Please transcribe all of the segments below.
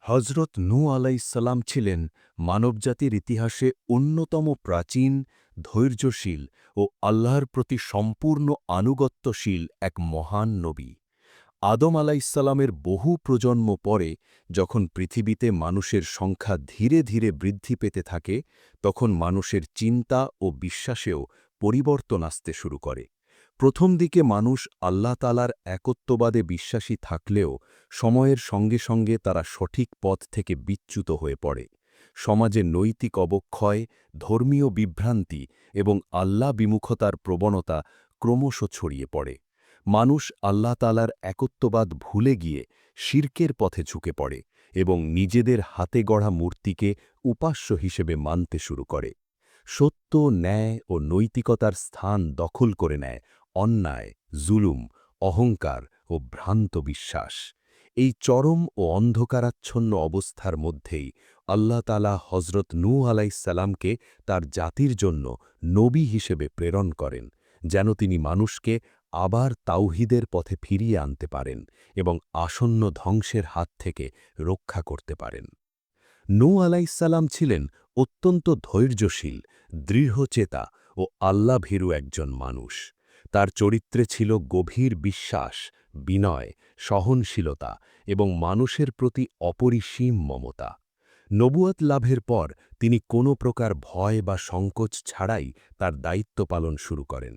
হজরত নূহ আলাইসাল্লাম ছিলেন মানবজাতির ইতিহাসে অন্যতম প্রাচীন, ধৈর্যশীল ও আল্লাহর প্রতি সম্পূর্ণ আনুগত্যশীল এক মহান নবী। আদম আলাইসাল্লামের বহু প্রজন্ম পরে যখন পৃথিবীতে মানুষের সংখ্যা ধীরে ধীরে বৃদ্ধি পেতে থাকে, তখন মানুষের চিন্তা ও বিশ্বাসেও পরিবর্তন আসতে শুরু করে। প্রথম দিকে মানুষ আল্লাহ তালার একত্ববাদে বিশ্বাসী থাকলেও সময়ের সঙ্গে সঙ্গে তারা সঠিক পথ থেকে বিচ্যুত হয়ে পড়ে। সমাজে নৈতিক অবক্ষয়, ধর্মীয় বিভ্রান্তি এবং আল্লাহ বিমুখতার প্রবণতা ক্রমশ ছড়িয়ে পড়ে। মানুষ আল্লাহ তালার একত্ববাদ ভুলে গিয়ে শিরকের পথে ঝুঁকে পড়ে এবং নিজেদের হাতে গড়া মূর্তিকে উপাস্য হিসেবে মানতে শুরু করে। সত্য, ন্যায় ও নৈতিকতার স্থান দখল করে নেয় অন্যায়, জুলুম, অহংকার ও ভ্রান্ত বিশ্বাস। এই চরম ও অন্ধকারাচ্ছন্ন অবস্থার মধ্যেই আল্লাহ তাআলা হজরত নূহ আলাইসাল্লামকে তার জাতির জন্য নবী হিসেবে প্রেরণ করেন, যেন তিনি মানুষকে আবার তাওহীদের পথে ফিরিয়ে আনতে পারেন এবং আসন্ন ধ্বংসের হাত থেকে রক্ষা করতে পারেন। নূহ আলাইসাল্লাম ছিলেন অত্যন্ত ধৈর্যশীল, দৃঢ়চেতা ও আল্লাভীরু একজন মানুষ। তার চরিত্রে ছিল গভীর বিশ্বাস, বিনয়, সহনশীলতা এবং মানুষের প্রতি অপরিসীম মমতা। নবুয়ত লাভের পর তিনি কোনো প্রকার ভয় বা সংকোচ ছাড়াই তার দায়িত্ব পালন শুরু করেন।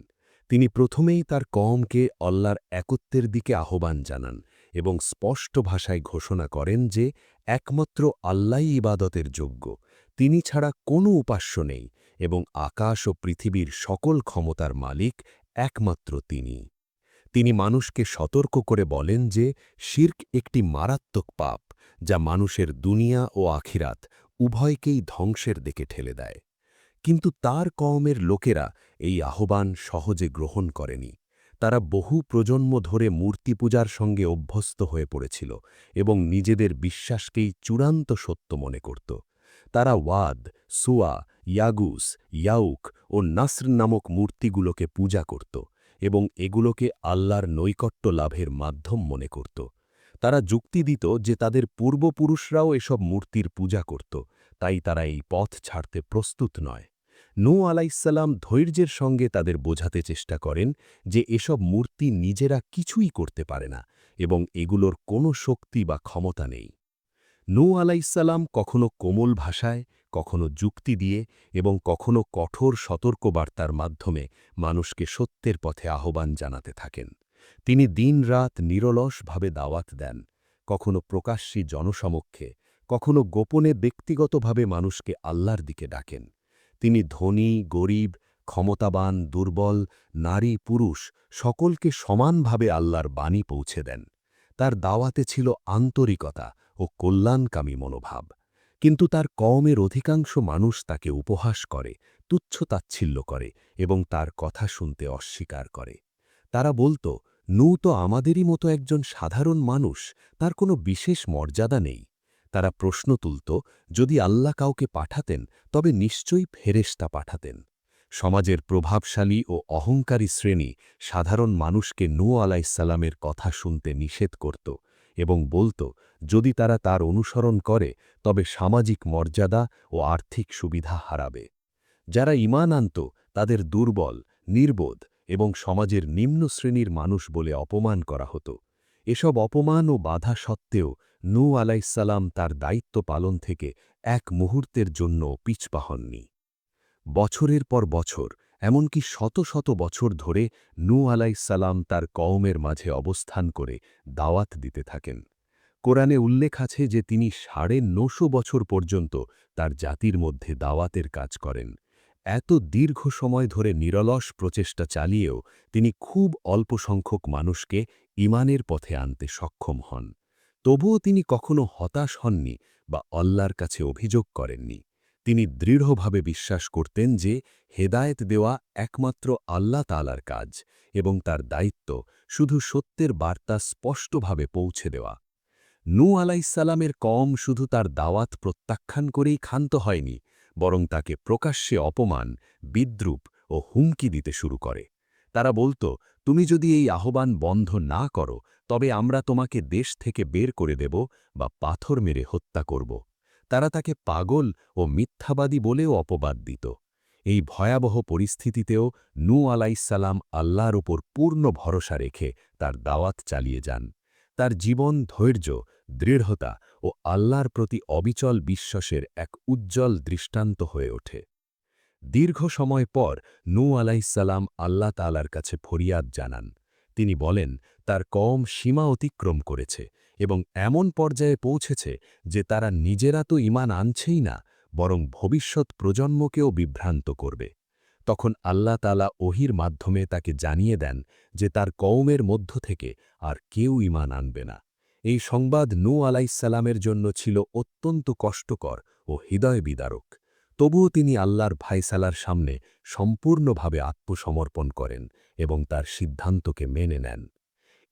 তিনি প্রথমেই তার কওমকে আল্লাহর একত্বের দিকে আহ্বান জানান এবং স্পষ্ট ভাষায় ঘোষণা করেন যে একমাত্র আল্লাহই ইবাদতের যোগ্য, তিনি ছাড়া কোনো উপাস্য নেই এবং আকাশ ও পৃথিবীর সকল ক্ষমতার মালিক একমাত্র তিনি। তিনি মানুষকে সতর্ক করে বলেন যে শির্ক একটি মারাত্মক পাপ, যা মানুষের দুনিয়া ও আখিরাত উভয়কেই ধ্বংসের দিকে ঠেলে দেয়। কিন্তু তার কওমের লোকেরা এই আহ্বান সহজে গ্রহণ করেনি। তারা বহু প্রজন্ম ধরে মূর্তি পূজার সঙ্গে অভ্যস্ত হয়ে পড়েছিল এবং নিজেদের বিশ্বাসকেই চূড়ান্ত সত্য মনে করত। তারা ওয়াদ, সুয়া, ইয়াগুস, ইয়াউক ও নাসর নামক মূর্তিগুলোকে পূজা করত এবং এগুলোকে আল্লাহর নৈকট্য লাভের মাধ্যম মনে করত। তারা যুক্তি দিত যে তাদের পূর্বপুরুষরাও এসব মূর্তির পূজা করত, তাই তারা এই পথ ছাড়তে প্রস্তুত নয়। নূহ আলাইসাল্লাম ধৈর্যের সঙ্গে তাদের বোঝাতে চেষ্টা করেন যে এসব মূর্তি নিজেরা কিছুই করতে পারে না এবং এগুলোর কোনো শক্তি বা ক্ষমতা নেই। নূহ আলাইসাল্লাম কখনো কোমল ভাষায়, কখনো যুক্তি দিয়ে এবং কখনো কঠোর সতর্কবার্তার মাধ্যমে মানুষকে সত্যের পথে আহ্বান জানাতে থাকেন। তিনি দিনরাত নিরলসভাবে দাওয়াত দেন, কখনো প্রকাশ্যী জনসমক্ষে, কখনো গোপনে ব্যক্তিগতভাবে মানুষকে আল্লাহর দিকে ডাকেন। তিনি ধনী, গরিব, ক্ষমতাবান, দুর্বল, নারী, পুরুষ সকলকে সমানভাবে আল্লাহর বাণী পৌঁছে দেন। তার দাওয়াতে ছিল আন্তরিকতা ও কল্যাণকামী মনোভাব। কিন্তু তার কওমের অধিকাংশ মানুষ তাকে উপহাস করে, তুচ্ছতাচ্ছিল্য করে এবং তার কথা শুনতে অস্বীকার করে। তারা বলত, নূহ তো আমাদেরই মতো একজন সাধারণ মানুষ, তার কোনো বিশেষ মর্যাদা নেই। তারা প্রশ্ন তুলত, যদি আল্লাহ কাউকে পাঠাতেন তবে নিশ্চয়ই ফেরেশতা পাঠাতেন। সমাজের প্রভাবশালী ও অহংকারী শ্রেণী সাধারণ মানুষকে নূহ আলাইসাল্লামের কথা শুনতে নিষেধ করত এবং বলত, যদি তারা তার অনুসরণ করে তবে সামাজিক মর্যাদা ও আর্থিক সুবিধা হারাবে। যারা ঈমান আনত তাদের দুর্বল, নির্বোধ এবং সমাজের নিম্ন শ্রেণীর মানুষ বলে অপমান করা হতো। এসব অপমান ও বাধা সত্ত্বেও নূহ আলাইসাল্লাম তার দায়িত্ব পালন থেকে এক মুহূর্তের জন্য পিছপা হননি। বছরের পর বছর, এমনকি শত শত বছর ধরে নূহ আলাইসাল্লাম তার কওমের মাঝে অবস্থান করে দাওয়াত দিতে থাকেন। কোরআনে উল্লেখ আছে যে তিনি ৯৫০ বছর পর্যন্ত তার জাতির মধ্যে দাওয়াতের কাজ করেন। এত দীর্ঘ সময় ধরে নিরলস প্রচেষ্টা চালিয়েও তিনি খুব অল্প সংখ্যক মানুষকে ঈমানের পথে আনতে সক্ষম হন। তবুও তিনি কখনো হতাশ হননি বা আল্লাহর কাছে অভিযোগ করেননি। তিনি দৃঢ়ভাবে বিশ্বাস করতেন যে হেদায়েত দেওয়া একমাত্র আল্লাহ তাআলার কাজ এবং তার দায়িত্ব শুধু সত্যের বার্তা স্পষ্টভাবে পৌঁছে দেওয়া। নূহ আলাইসাল্লামের কওম শুধু তার দাওয়াত প্রত্যাখ্যান করেই ক্ষান্ত হয়নি, বরং তাকে প্রকাশ্যে অপমান, বিদ্রূপ ও হুমকি দিতে শুরু করে। তারা বলত, তুমি যদি এই আহ্বান বন্ধ না করো তবে আমরা তোমাকে দেশ থেকে বের করে দেব বা পাথর মেরে হত্যা করব। তারা তাকে পাগল ও মিথ্যাবাদী বলেও অপবাদ দিত। এই ভয়াবহ পরিস্থিতিতেও নূহ আলাইহিসসালাম আল্লাহর উপর পূর্ণ ভরসা রেখে তার দাওয়াত চালিয়ে যান। তার জীবন ধৈর্য, দৃঢ়তা ও আল্লাহর প্রতি অবিচল বিশ্বাসের এক উজ্জ্বল দৃষ্টান্ত হয়ে ওঠে। দীর্ঘ সময় পর নূহ আলাইহিসসালাম আল্লাহ তাআলার কাছে ফরিয়াদ জানান। তিনি বলেন, তার কওম সীমা অতিক্রম করেছে এবং এমন পর্যায়ে পৌঁছেছে যে তারা নিজেরা তো ঈমান আনছেই না, বরং ভবিষ্যৎ প্রজন্মকেও বিভ্রান্ত করবে। তখন আল্লাহ তাআলা ওহীর মাধ্যমে তাকে জানিয়ে দেন যে তার কওমের মধ্য থেকে আর কেউ ঈমান আনবে না। এই সংবাদ নূহ আলাইহিসসালামের জন্য ছিল অত্যন্ত কষ্টকর ও হৃদয় বিদারক। তবুও তিনি আল্লাহর ফায়সালার সামনে সম্পূর্ণভাবে আত্মসমর্পণ করেন এবং তার সিদ্ধান্তকে মেনে নেন।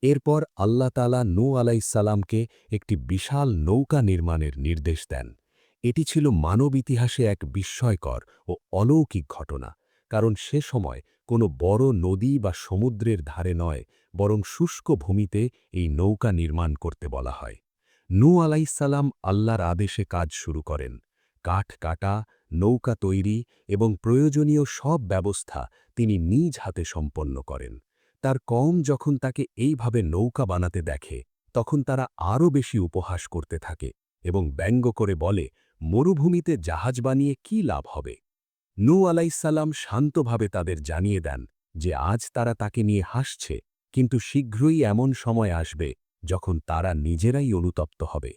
এরপর আল্লাহ তাআলা নূহ আলাইহিসসালামকে একটি বিশাল নৌকা নির্মাণের নির্দেশ দেন। এটি ছিল মানব ইতিহাসে এক বিস্ময়কর ও অলৌকিক ঘটনা, কারণ সে সময় কোনো বড় নদী বা সমুদ্রের ধারে নয়, বরং শুষ্ক ভূমিতে এই নৌকা নির্মাণ করতে বলা হয়। নূহ আলাইহিসসালাম আল্লাহর আদেশে কাজ শুরু করেন। কাঠ কাটা, নৌকা তৈরি এবং প্রয়োজনীয় সব ব্যবস্থা তিনি নিজ হাতে সম্পন্ন করেন। তার কওম যখন তাকে এইভাবে নৌকা বানাতে দেখে, তখন তারা আরও বেশি উপহাস করতে থাকে এবং ব্যঙ্গ করে বলে, মরুভূমিতে জাহাজ বানিয়ে কি লাভ হবে? নূহ আলাইহিসসালাম শান্তভাবে তাদের জানিয়ে দেন যে আজ তারা তাকে নিয়ে হাসছে, কিন্তু শীঘ্রই এমন সময় আসবে যখন তারা নিজেরাই অনুতপ্ত হবে।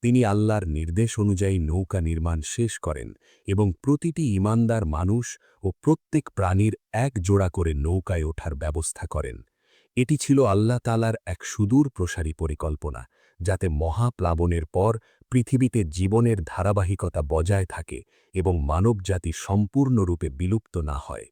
তিনি আল্লাহর নির্দেশ অনুযায়ী নৌকা নির্মাণ শেষ করেন এবং প্রতিটি ঈমানদার মানুষ ও প্রত্যেক প্রাণীর এক জোড়া করে নৌকায় ওঠার ব্যবস্থা করেন। এটি ছিল আল্লাহ তাআলার এক সুদূর প্রসারী পরিকল্পনা, যাতে মহাপ্লাবনের পর পৃথিবীতে জীবনের ধারাবাহিকতা বজায় থাকে এবং মানবজাতি সম্পূর্ণরূপে বিলুপ্ত না হয়।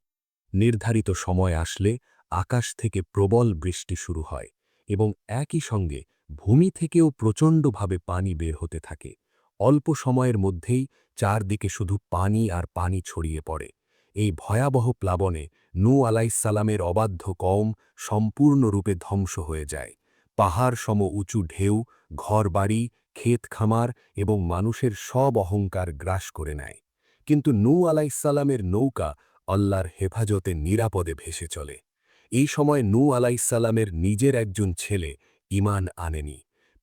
নির্ধারিত সময় আসলে আকাশ থেকে প্রবল বৃষ্টি শুরু হয় এবং একই সঙ্গে ভূমি থেকেও প্রচণ্ডভাবে পানি বের হতে থাকে। অল্প সময়ের মধ্যেই চারদিকে শুধু পানি আর পানি ছড়িয়ে পড়ে। এই ভয়াবহ প্লাবনে নূহ আলাইহিসসালামের অবাধ্য কওম সম্পূর্ণরূপে ধ্বংস হয়ে যায়। পাহাড় সম উঁচু ঢেউ, ঘরবাড়ি, ক্ষেত খামার এবং মানুষের সব অহংকার গ্রাস করে নেয়। কিন্তু নূহ আলাইহিসসালামের নৌকা আল্লাহর হেফাজতে নিরাপদে ভেসে চলে। এই সময় নূহ আলাইহিসসালামের নিজের একজন ছেলে ঈমান আনেনি।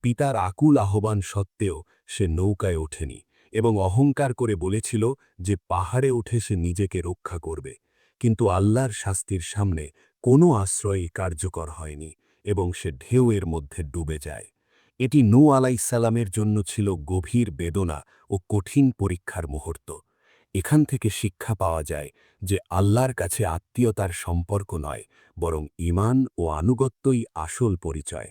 পিতার আকুল আহ্বান সত্ত্বেও সে নৌকায় ওঠেনি এবং অহংকার করে বলেছিল যে পাহাড়ে উঠে সে নিজেকে রক্ষা করবে। কিন্তু আল্লাহর শাস্তির সামনে কোনো আশ্রয়ই কার্যকর হয়নি এবং সে ঢেউয়ের মধ্যে ডুবে যায়। এটি নূহ আলাইহিসসালামের জন্য ছিল গভীর বেদনা ও কঠিন পরীক্ষার মুহূর্ত। এখান থেকে শিক্ষা পাওয়া যায় যে আল্লাহর কাছে আত্মীয়তার সম্পর্ক নয়, বরং ঈমান ও আনুগত্যই আসল পরিচয়।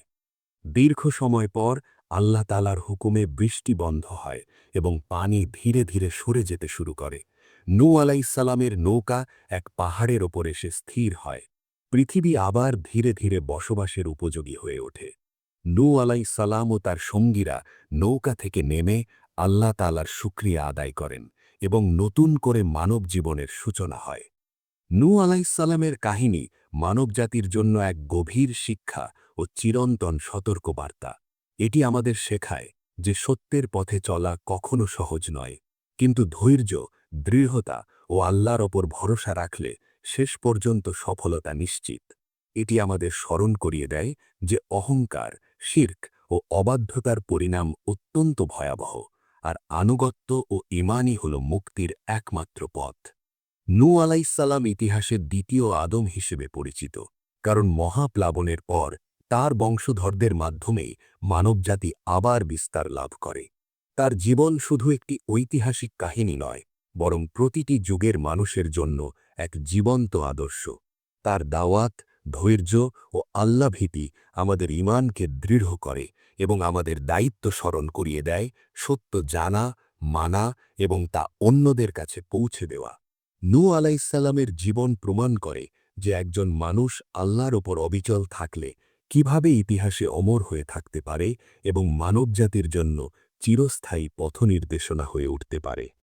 দীর্ঘ সময় পর আল্লাহ তাআলার হুকুমে বৃষ্টি বন্ধ হয় এবং পানি ধীরে ধীরে সরে যেতে শুরু করে। নূহ আলাইহিসসালামের নৌকা এক পাহাড়ের ওপর এসে স্থির হয়। পৃথিবী আবার ধীরে ধীরে বসবাসের উপযোগী হয়ে ওঠে। নূহ আলাইহিসসালাম ও তার সঙ্গীরা নৌকা থেকে নেমে আল্লাহ তাআলার শুকরিয়া আদায় করেন এবং নতুন করে মানব জীবনের সূচনা হয়। নূহ আলাইহিসসালামের কাহিনী মানবজাতির জন্য এক গভীর শিক্ষা ও চিরন্তন সতর্কবার্তা। এটি আমাদের শেখায় যে সত্যের পথে চলা কখনো সহজ নয়, কিন্তু ধৈর্য, দৃঢ়তা ও আল্লাহর ওপর ভরসা রাখলে শেষ পর্যন্ত সফলতা নিশ্চিত। এটি আমাদের স্মরণ করিয়ে দেয় যে অহংকার, শিরক ও অবাধ্যতার পরিণাম অত্যন্ত ভয়াবহ, আর আনুগত্য ও ঈমানই হল মুক্তির একমাত্র পথ। নূহ আলাইহিসসালাম ইতিহাসের দ্বিতীয় আদম হিসেবে পরিচিত, কারণ মহাপ্লাবনের পর তার বংশধরদের মাধ্যমেই মানবজাতি আবার বিস্তার লাভ করে। তার জীবন শুধু একটি ঐতিহাসিক কাহিনী নয়, বরং প্রতিটি যুগের মানুষের জন্য এক জীবন্ত আদর্শ। তার দাওয়াত, ধৈর্য ও আল্লাহভীতি আমাদের ঈমানকে দৃঢ় করে এবং আমাদের দায়িত্ব স্মরণ করিয়ে দেয় সত্য জানা, মানা এবং তা অন্যদের কাছে পৌঁছে দেওয়া। নূহ আলাইহিসসালামের জীবন প্রমাণ করে যে একজন মানুষ আল্লাহর ওপর অবিচল থাকলে কিভাবে ইতিহাসে অমর হয়ে থাকতে পারে এবং মানবজাতির জন্য চিরস্থায়ী পথনির্দেশনা হয়ে উঠতে পারে।